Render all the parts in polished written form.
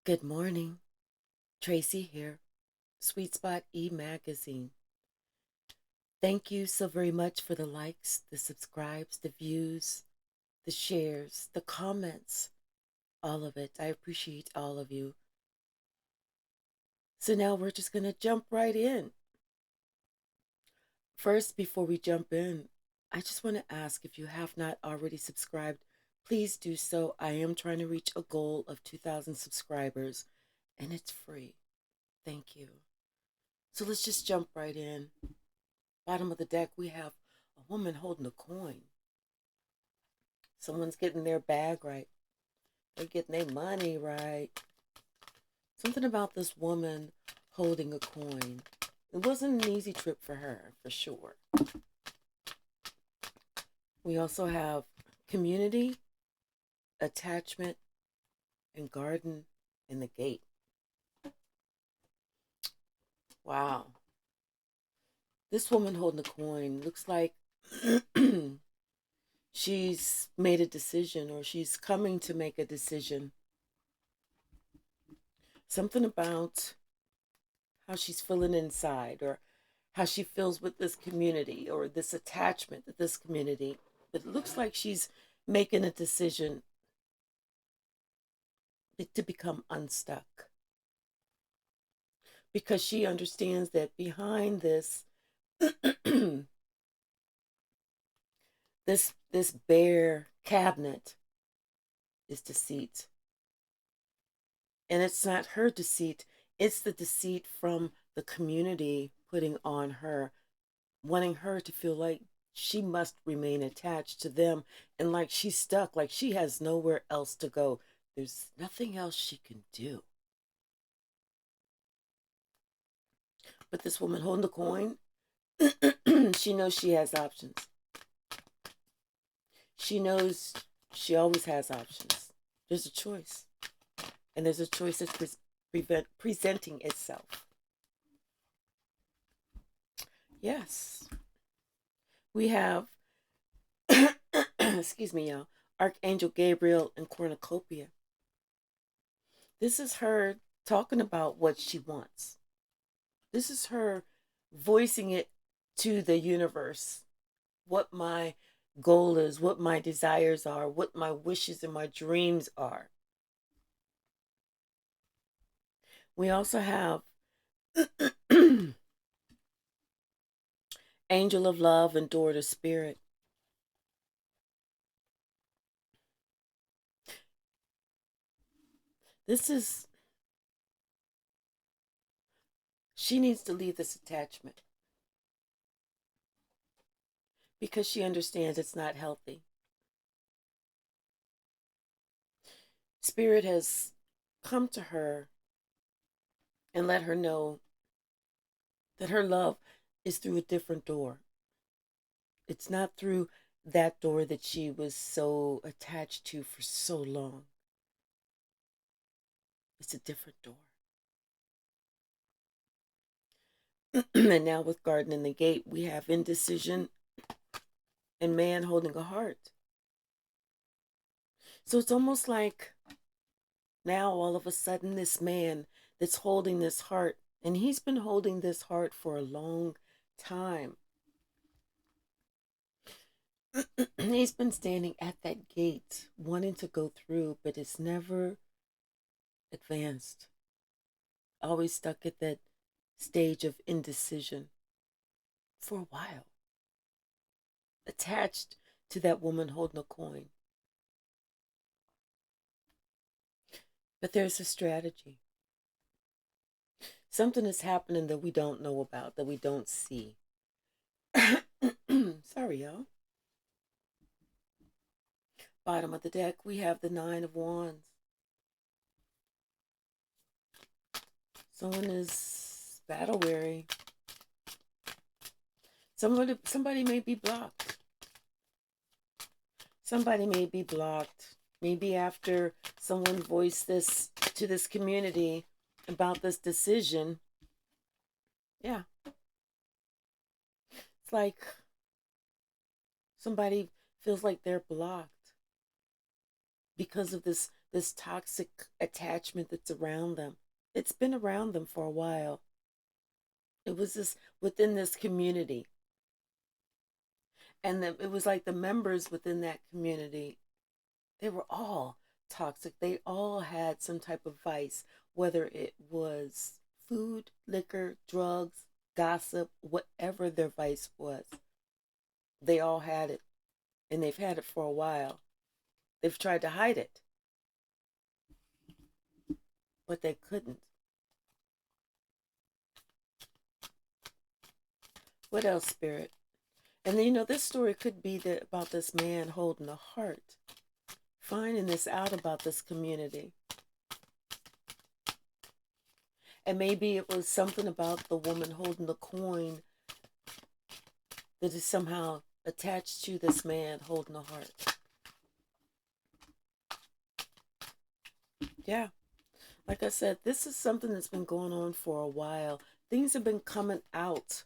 Good morning. Tracy here, Sweet Spot e-magazine. Thank you so very much for the likes, the subscribes, the views, the shares, the comments, all of it. I appreciate all of you. So now we're just going to jump right in. First, before we jump in, I just want to ask if you have not already subscribed, please do so. I am trying to reach a goal of 2,000 subscribers, and it's free. Thank you. So let's just jump right in. Bottom of the deck, we have a woman holding a coin. Someone's getting their bag right. They're getting their money right. Something about this woman holding a coin. It wasn't an easy trip for her, for sure. We also have community, attachment, and garden in the gate. Wow. This woman holding a coin looks like she's made a decision, or she's coming to make a decision. Something about how she's feeling inside, or how she feels with this community, or this attachment to this community. It looks like she's making a decision to become unstuck, because she understands that behind this this bare cabinet is deceit. And it's not her deceit, it's the deceit from the community putting on her, wanting her to feel like she must remain attached to them, and like she's stuck, like she has nowhere else to go. There's nothing else she can do. But this woman holding the coin, she knows she has options. She knows she always has options. There's a choice. And there's a choice that's presenting itself. Yes. We have, excuse me, y'all, Archangel Gabriel and Cornucopia. This is her talking about what she wants. This is her voicing it to the universe. What my goal is, what my desires are, what my wishes and my dreams are. We also have Angel of Love and Door to Spirit. This is, she needs to leave this attachment, because she understands it's not healthy. Spirit has come to her and let her know that her love is through a different door. It's not through that door that she was so attached to for so long. It's a different door. And now with Garden in the Gate, we have indecision and man holding a heart. So it's almost like now all of a sudden this man that's holding this heart, and he's been holding this heart for a long time. He's been standing at that gate wanting to go through, but it's never advanced. Always stuck at that stage of indecision for a while, attached to that woman holding a coin. But there's a strategy. Something is happening that we don't know about, that we don't see. Sorry, y'all. Bottom of the deck, we have the Nine of Wands. Someone is battle weary. Somebody may be blocked. Somebody may be blocked. Maybe after someone voiced this to this community about this decision. Yeah. It's like somebody feels like they're blocked. because of this toxic attachment that's around them. It's been around them for a while. It was this within this community. And it was like the members within that community, they were all toxic. They all had some type of vice, whether it was food, liquor, drugs, gossip, whatever their vice was. They all had it, and they've had it for a while. They've tried to hide it, but they couldn't. What else, Spirit? And then, this story could be about this man holding a heart, finding this out about this community. And maybe it was something about the woman holding the coin that is somehow attached to this man holding a heart. Yeah. Like I said, this is something that's been going on for a while. Things have been coming out.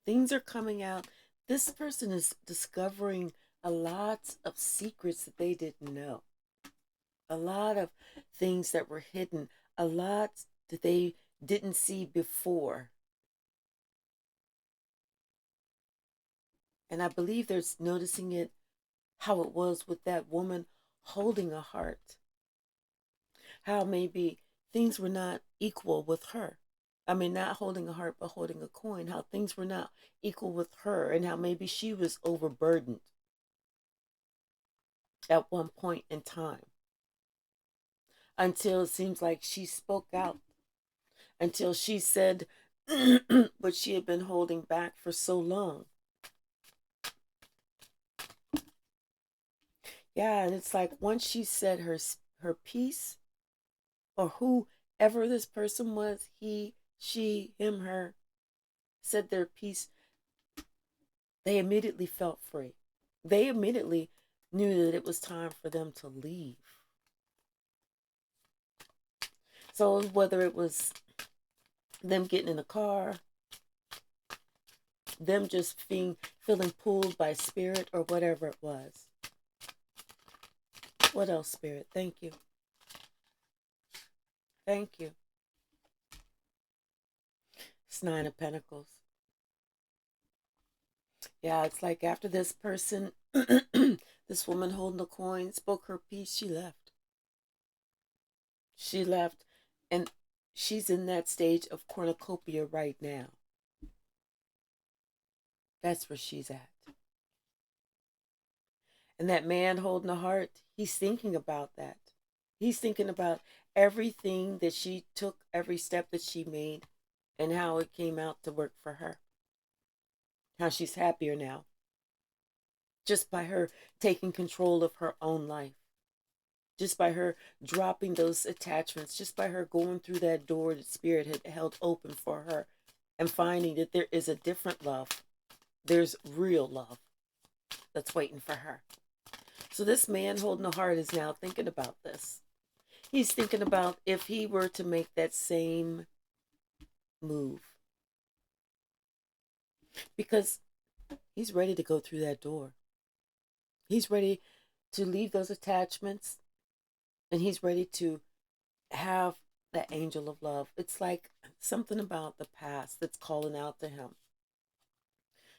Things are coming out. This person is discovering a lot of secrets that they didn't know. A lot of things that were hidden. A lot that they didn't see before. And I believe they're noticing it, how it was with that woman holding a heart. How maybe things were not equal with her. I mean, not holding a heart, but holding a coin. How things were not equal with her, and how maybe she was overburdened at one point in time. Until it seems like she spoke out. Until she said what she had been holding back for so long. Yeah, and it's like once she said her piece, or whoever this person was, he, she, him, her, said their piece, they immediately felt free. They immediately knew that it was time for them to leave. So whether it was them getting in the car, them just feeling pulled by spirit, or whatever it was. What else, Spirit? Thank you. Thank you. It's Nine of Pentacles. Yeah, it's like after this person, this woman holding the coin, spoke her piece, she left. She left, and she's in that stage of cornucopia right now. That's where she's at. And that man holding a heart, he's thinking about that. He's thinking about everything that she took, every step that she made, and how it came out to work for her. How she's happier now. Just by her taking control of her own life. Just by her dropping those attachments. Just by her going through that door that Spirit had held open for her. And finding that there is a different love. There's real love that's waiting for her. So this man holding a heart is now thinking about this. He's thinking about if he were to make that same move. Because he's ready to go through that door. He's ready to leave those attachments. And he's ready to have that angel of love. It's like something about the past that's calling out to him.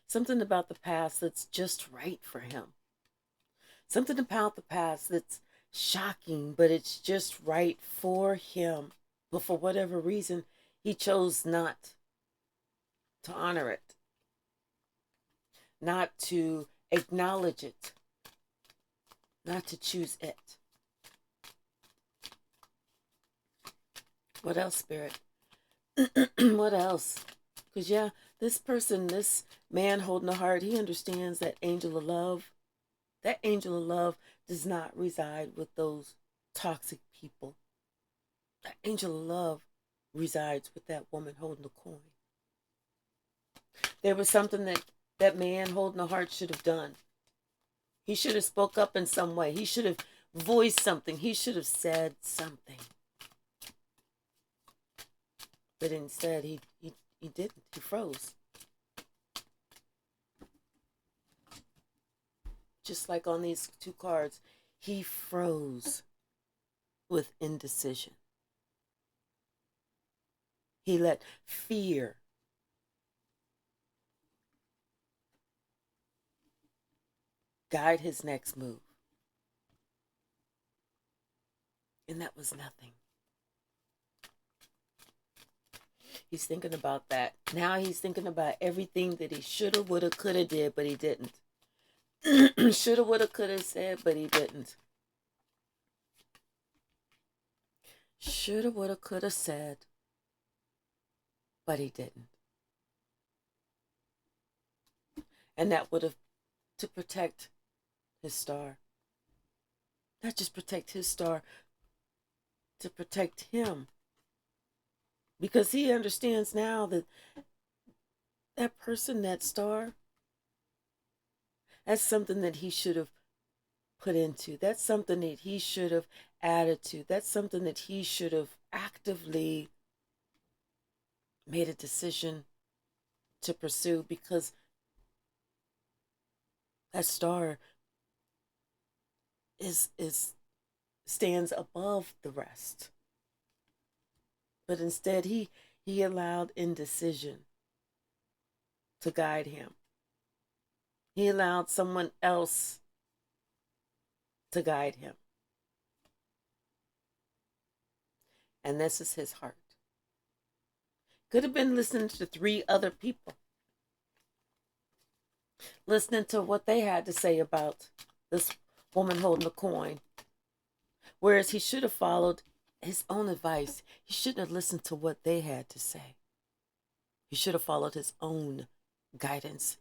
Something about the past that's just right for him. Something about the past that's shocking, but it's just right for him. But for whatever reason, he chose not to honor it, not to acknowledge it, not to choose it. What else, Spirit? What else? Because, yeah, this person, this man holding a heart, he understands that angel of love. That angel of love does not reside with those toxic people. That angel of love resides with that woman holding the coin. There was something that man holding a heart should have done. He should have spoke up in some way. He should have voiced something. He should have said something. But instead, he didn't. He froze. Just like on these two cards, he froze. with indecision. He let fear guide his next move. And that was nothing. He's thinking about that. Now he's thinking about everything that he shoulda, woulda, coulda did, but he didn't. Shoulda, woulda, coulda said, but he didn't. Shoulda, woulda, coulda said, but he didn't. And that would have to protect his star. Not just protect his star, to protect him. Because he understands now that that person, that star, that's something that he should have put into. That's something that he should have added to. That's something that he should have actively made a decision to pursue, because that star is stands above the rest. But instead he allowed indecision to guide him. He allowed someone else to guide him. And this is his heart. Could have been listening to 3 other people, listening to what they had to say about this woman holding the coin. Whereas he should have followed his own advice. He shouldn't have listened to what they had to say. He should have followed his own guidance.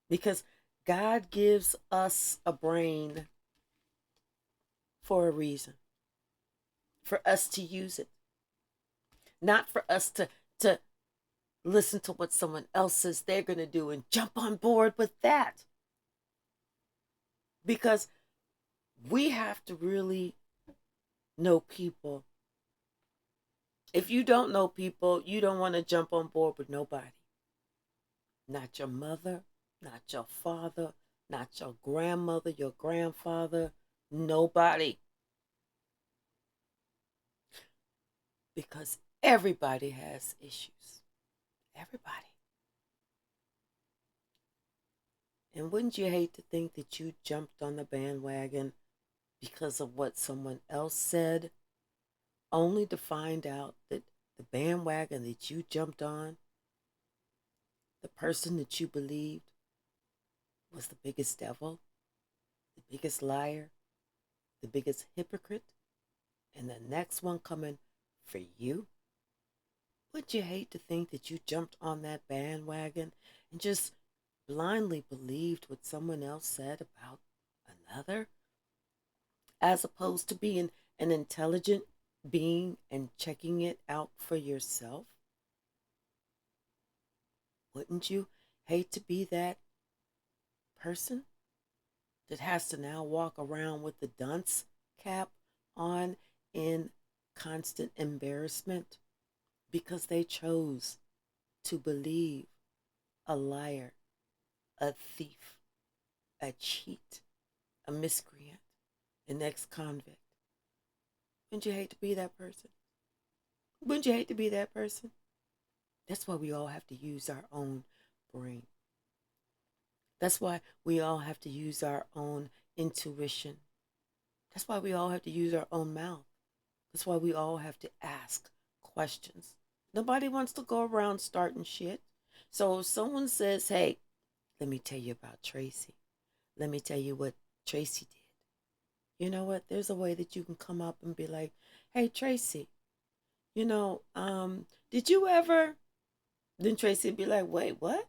Because God gives us a brain for a reason. For us to use it. Not for us to listen to what someone else says they're going to do and jump on board with that. Because we have to really know people. If you don't know people, you don't want to jump on board with nobody. Not your mother, not your father, not your grandmother, your grandfather, nobody. Because everybody has issues. Everybody. And wouldn't you hate to think that you jumped on the bandwagon because of what someone else said, only to find out that the bandwagon that you jumped on, the person that you believed was the biggest devil, the biggest liar, the biggest hypocrite, and the next one coming for you? Would you hate to think that you jumped on that bandwagon and just blindly believed what someone else said about another, as opposed to being an intelligent being and checking it out for yourself? Wouldn't you hate to be that person that has to now walk around with the dunce cap on in constant embarrassment because they chose to believe a liar, a thief, a cheat, a miscreant, an ex-convict? Wouldn't you hate to be that person? Wouldn't you hate to be that person? That's why we all have to use our own brain. That's why we all have to use our own intuition. That's why we all have to use our own mouth. That's why we all have to ask questions. Nobody wants to go around starting shit. So if someone says, hey, let me tell you about Tracy. Let me tell you what Tracy did. You know what? There's a way that you can come up and be like, hey, Tracy, did you ever? Then Tracy would be like, wait, what?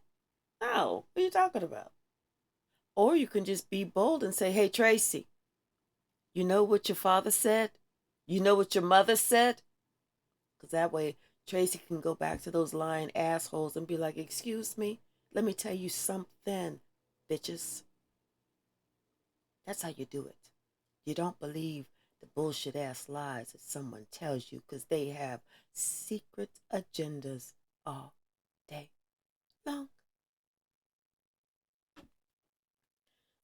No, what are you talking about? Or you can just be bold and say, hey, Tracy, you know what your father said? You know what your mother said? Because that way Tracy can go back to those lying assholes and be like, excuse me, let me tell you something, bitches. That's how you do it. You don't believe the bullshit ass lies that someone tells you, because they have secret agendas all day long.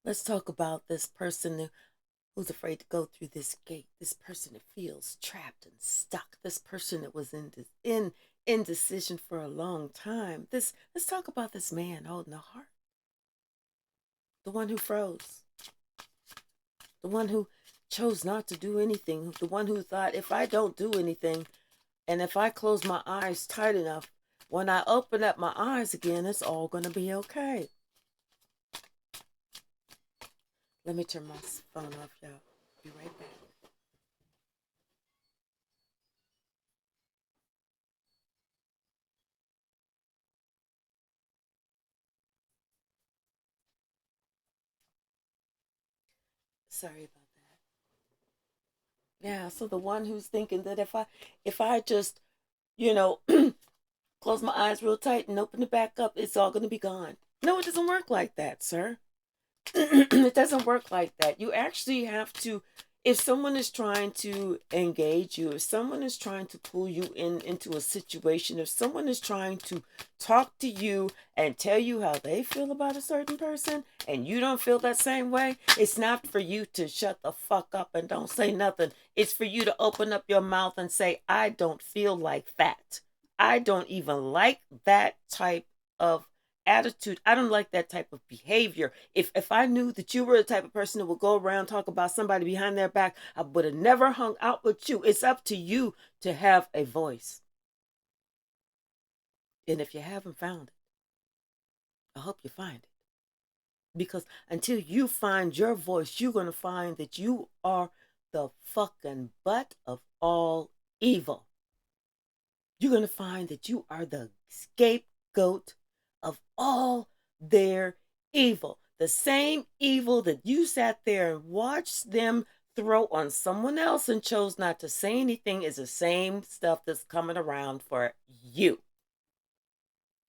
Let's talk about this person who's afraid to go through this gate, this person that feels trapped and stuck, this person that was in indecision for a long time. Let's talk about this man holding a heart. The one who froze. The one who chose not to do anything. The one who thought, if I don't do anything, and if I close my eyes tight enough, when I open up my eyes again, it's all going to be okay. Let me turn my phone off, y'all. Be right back. Sorry about that. Yeah, so the one who's thinking that if I just, you know, close my eyes real tight and open it back up, it's all going to be gone. No, it doesn't work like that, sir. It doesn't work like that. You actually have to, if someone is trying to engage you, if someone is trying to pull you into a situation, if someone is trying to talk to you and tell you how they feel about a certain person and you don't feel that same way, it's not for you to shut the fuck up and don't say nothing. It's for you to open up your mouth and say, I don't feel like that. I don't even like that type of attitude. I don't like that type of behavior. If I knew that you were the type of person that would go around talk about somebody behind their back, I would have never hung out with you. It's up to you to have a voice. And if you haven't found it, I hope you find it. Because until you find your voice, you're going to find that you are the fucking butt of all evil. You're going to find that you are the scapegoat of all their evil. The same evil that you sat there and watched them throw on someone else and chose not to say anything is the same stuff that's coming around for you.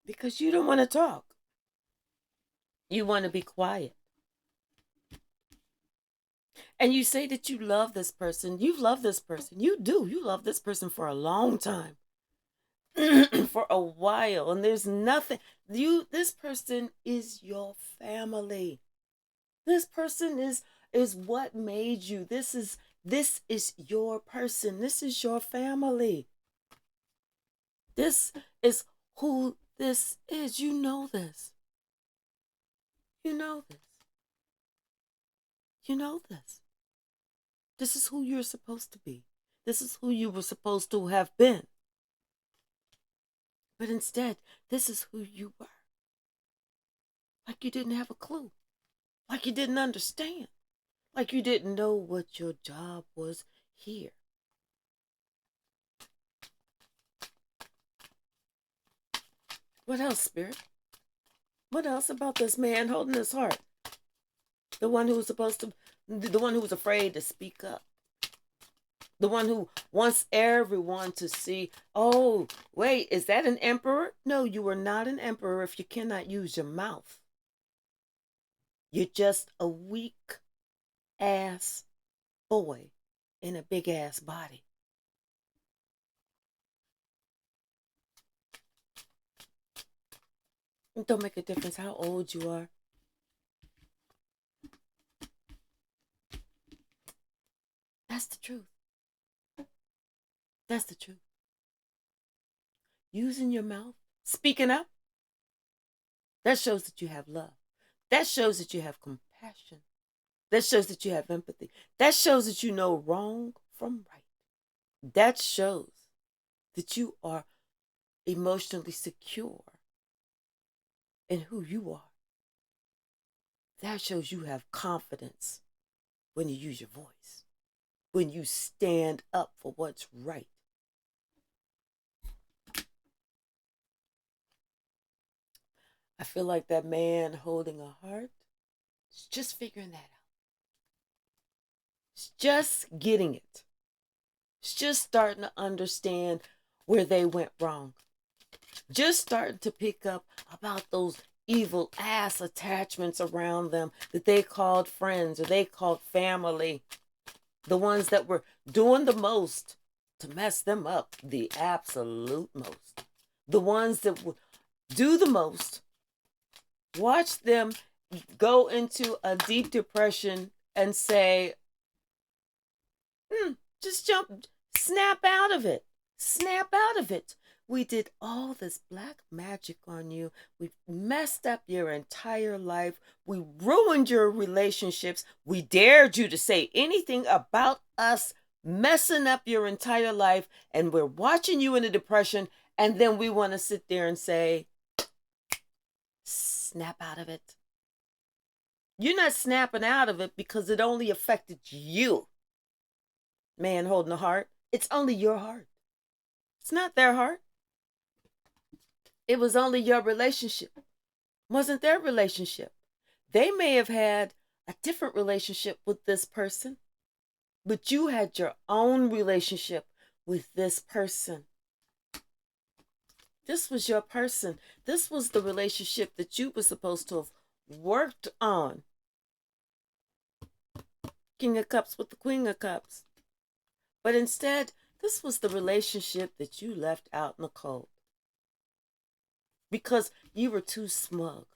Because you don't want to talk. You want to be quiet. And you say that you love this person. You love this person. You do. You love this person for a long time. For a while, and there's nothing, this person is your family. This person is what made you. This is your person. This is your family. This is who this is. You know this. You know this. You know this. This is who you're supposed to be. This is who you were supposed to have been. But instead, this is who you were. Like you didn't have a clue. Like you didn't understand. Like you didn't know what your job was here. What else, Spirit? What else about this man holding his heart? The one who was supposed to, the one who was afraid to speak up. The one who wants everyone to see, oh, wait, is that an emperor? No, you are not an emperor if you cannot use your mouth. You're just a weak ass boy in a big ass body. It don't make a difference how old you are. That's the truth. That's the truth. Using your mouth, speaking up, that shows that you have love. That shows that you have compassion. That shows that you have empathy. That shows that you know wrong from right. That shows that you are emotionally secure in who you are. That shows you have confidence when you use your voice, when you stand up for what's right. I feel like that man holding a heart is just figuring that out. It's just getting it. It's just starting to understand where they went wrong. Just starting to pick up about those evil ass attachments around them that they called friends or they called family. The ones that were doing the most to mess them up, the absolute most. The ones that would do the most, watch them go into a deep depression and say, Just jump, snap out of it. Snap out of it. We did all this black magic on you. We messed up your entire life. We ruined your relationships. We dared you to say anything about us messing up your entire life. And we're watching you in a depression. And then we want to sit there and say, snap out of it. You're not snapping out of it because it only affected you. Man holding the heart. It's only your heart. It's not their heart. It was only your relationship. It wasn't their relationship. They may have had a different relationship with this person, but you had your own relationship with this person. This was your person. This was the relationship that you were supposed to have worked on. King of Cups with the Queen of Cups. But instead, this was the relationship that you left out in the cold. Because you were too smug.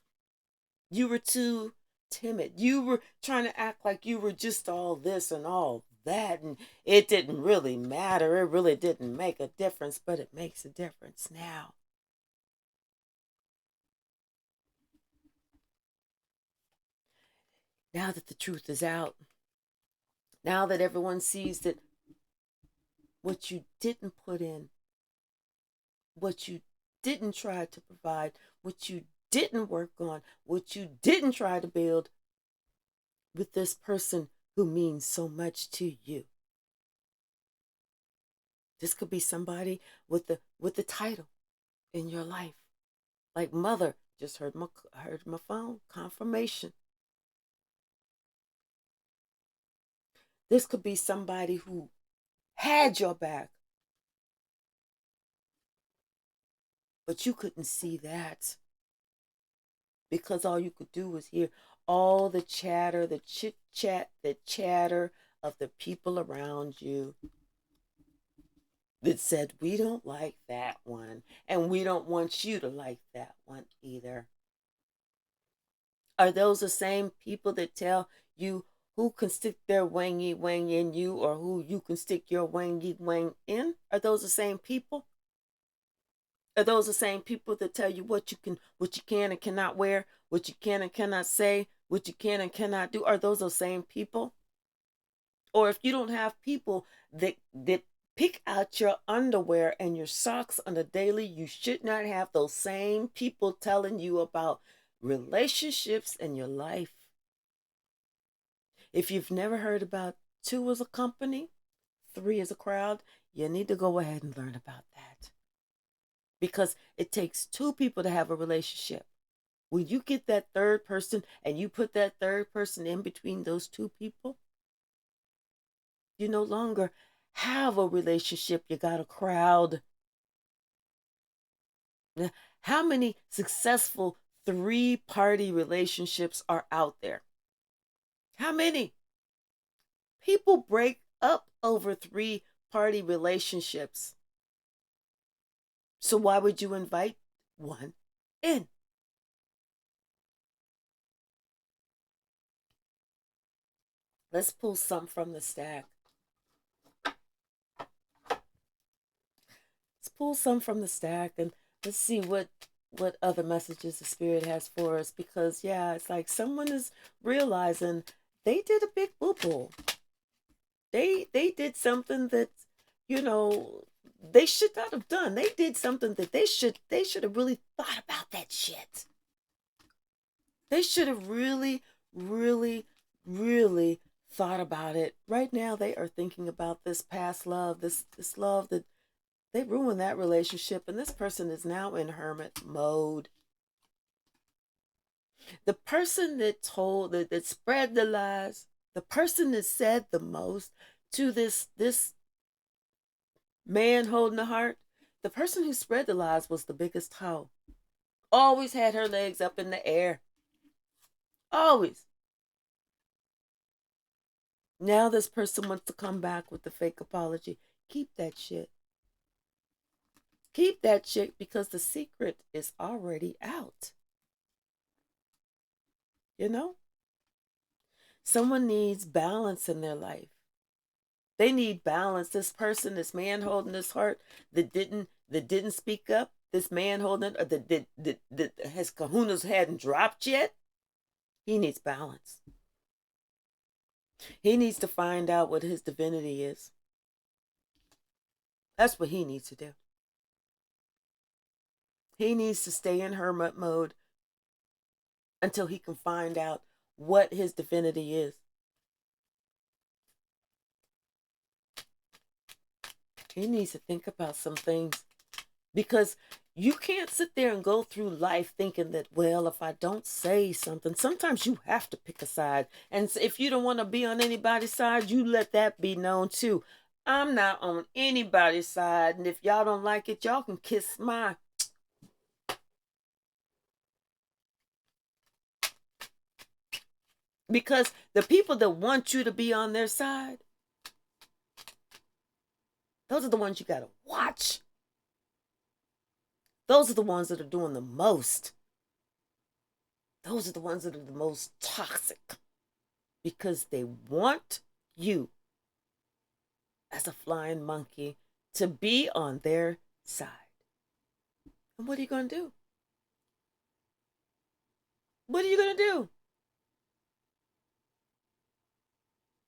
You were too timid. You were trying to act like you were just all this and all that. And it didn't really matter. It really didn't make a difference. But it makes a difference now. Now that the truth is out. Now that everyone sees that what you didn't put in, what you didn't try to provide, what you didn't work on, what you didn't try to build with this person who means so much to you. This could be somebody with the title in your life. Like mother, just heard my phone, confirmation. This could be somebody who had your back, but you couldn't see that because all you could do was hear all the chatter, the chit chat, the chatter of the people around you that said, we don't like that one, and we don't want you to like that one either. Are those the same people that tell you who can stick their wangy wang in you or who you can stick your wangy wang in? Are those the same people? Are those the same people that tell you what you can and cannot wear, what you can and cannot say, what you can and cannot do? Are those the same people? Or if you don't have people that pick out your underwear and your socks on a daily, you should not have those same people telling you about relationships in your life. If you've never heard about 2 as a company, 3 as a crowd, you need to go ahead and learn about that. Because it takes 2 people to have a relationship. When you get that third person and you put that third person in between those 2 people, you no longer have a relationship. You got a crowd. Now, how many successful 3-party relationships are out there? How many? People break up over 3-party relationships. So why would you invite one in? Let's pull some from the stack. Let's pull some from the stack and let's see what other messages the spirit has for us. Because yeah, it's like someone is realizing they did a big boo-boo. They did something that, you know, they should not have done. They did something that they should have really thought about that shit. They should have really, really, really thought about it. Right now they are thinking about this past love, this love that they ruined that relationship, and this person is now in hermit mode. The person that that spread the lies, the person that said the most to this man holding the heart, the person who spread the lies was the biggest hoe. Always had her legs up in the air. Always. Now this person wants to come back with the fake apology. Keep that shit. Keep that shit because the secret is already out. You know? Someone needs balance in their life. They need balance. This person, this man holding this heart that didn't speak up, this man holding it, that his kahunas hadn't dropped yet, he needs balance. He needs to find out what his divinity is. That's what he needs to do. He needs to stay in hermit mode until he can find out what his divinity is. He needs to think about some things, because you can't sit there and go through life thinking that, well, if I don't say something, sometimes you have to pick a side. And if you don't want to be on anybody's side, you let that be known too. I'm not on anybody's side, and if y'all don't like it, y'all can kiss my. Because the people that want you to be on their side, those are the ones you got to watch. Those are the ones that are doing the most. Those are the ones that are the most toxic, because they want you as a flying monkey to be on their side. And what are you going to do? What are you going to do?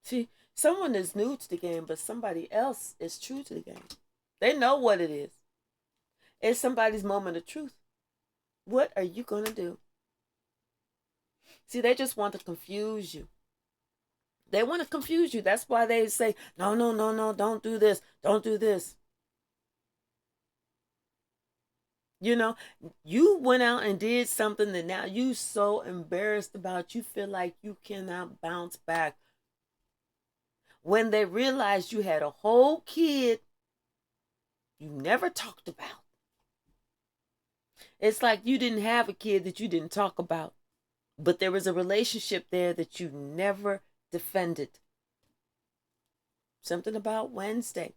See, someone is new to the game, but somebody else is true to the game. They know what it is. It's somebody's moment of truth. What are you going to do? See, they just want to confuse you. They want to confuse you. That's why they say, no, no, no, no, don't do this. Don't do this. You know, you went out and did something that now you so embarrassed about, you feel like you cannot bounce back. When they realized you had a whole kid you never talked about. It's like you didn't have a kid that you didn't talk about, but there was a relationship there that you never defended. Something about Wednesday.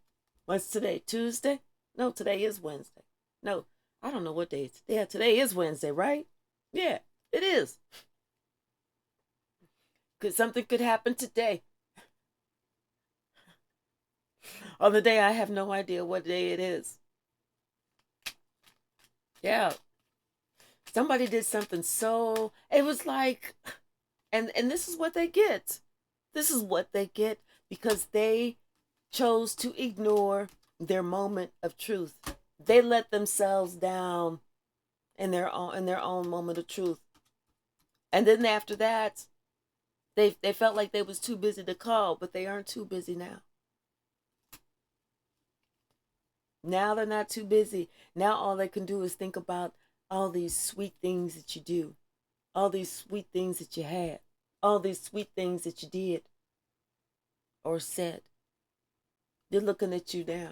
What's today? Tuesday? No, today is Wednesday. No, I don't know what day it's. Yeah, today is Wednesday, right? Yeah, it is. Because something could happen today. On the day I have no idea what day it is. Yeah. Somebody did something so, it was like, and this is what they get. This is what they get because they chose to ignore their moment of truth. They let themselves down in their own moment of truth. And then after that, they felt like they was too busy to call, but they aren't too busy now. Now they're not too busy. Now all they can do is think about all these sweet things that you do, all these sweet things that you had, all these sweet things that you did or said. They're looking at you now.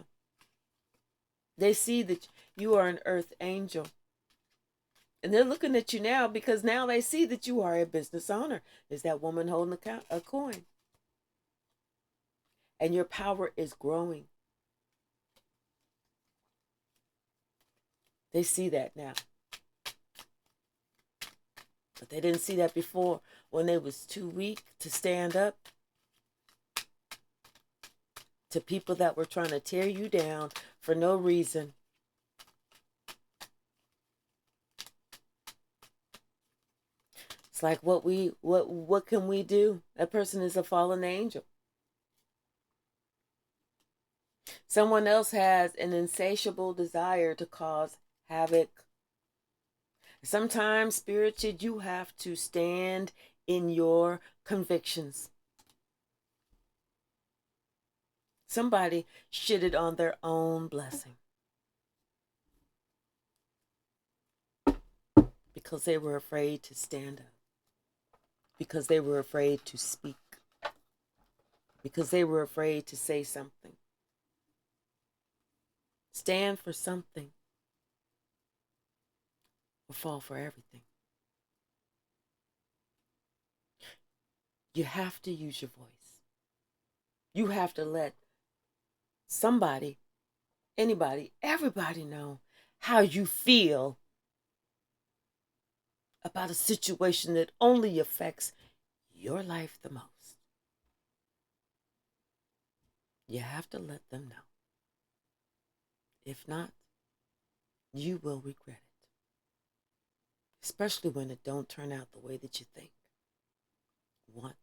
They see that you are an earth angel. And they're looking at you now because now they see that you are a business owner. Is that woman holding a coin? And your power is growing. They see that now. But they didn't see that before when they was too weak to stand up to people that were trying to tear you down for no reason. It's like what can we do? That person is a fallen angel. Someone else has an insatiable desire to cause havoc. Sometimes, spirited, you have to stand in your convictions. Somebody shitted on their own blessing because they were afraid to stand up, because they were afraid to speak, because they were afraid to say something. Stand for something or fall for everything. You have to use your voice. You have to let somebody, anybody, everybody know how you feel about a situation that only affects your life the most. You have to let them know. If not, you will regret it, especially when it don't turn out the way that you think, want,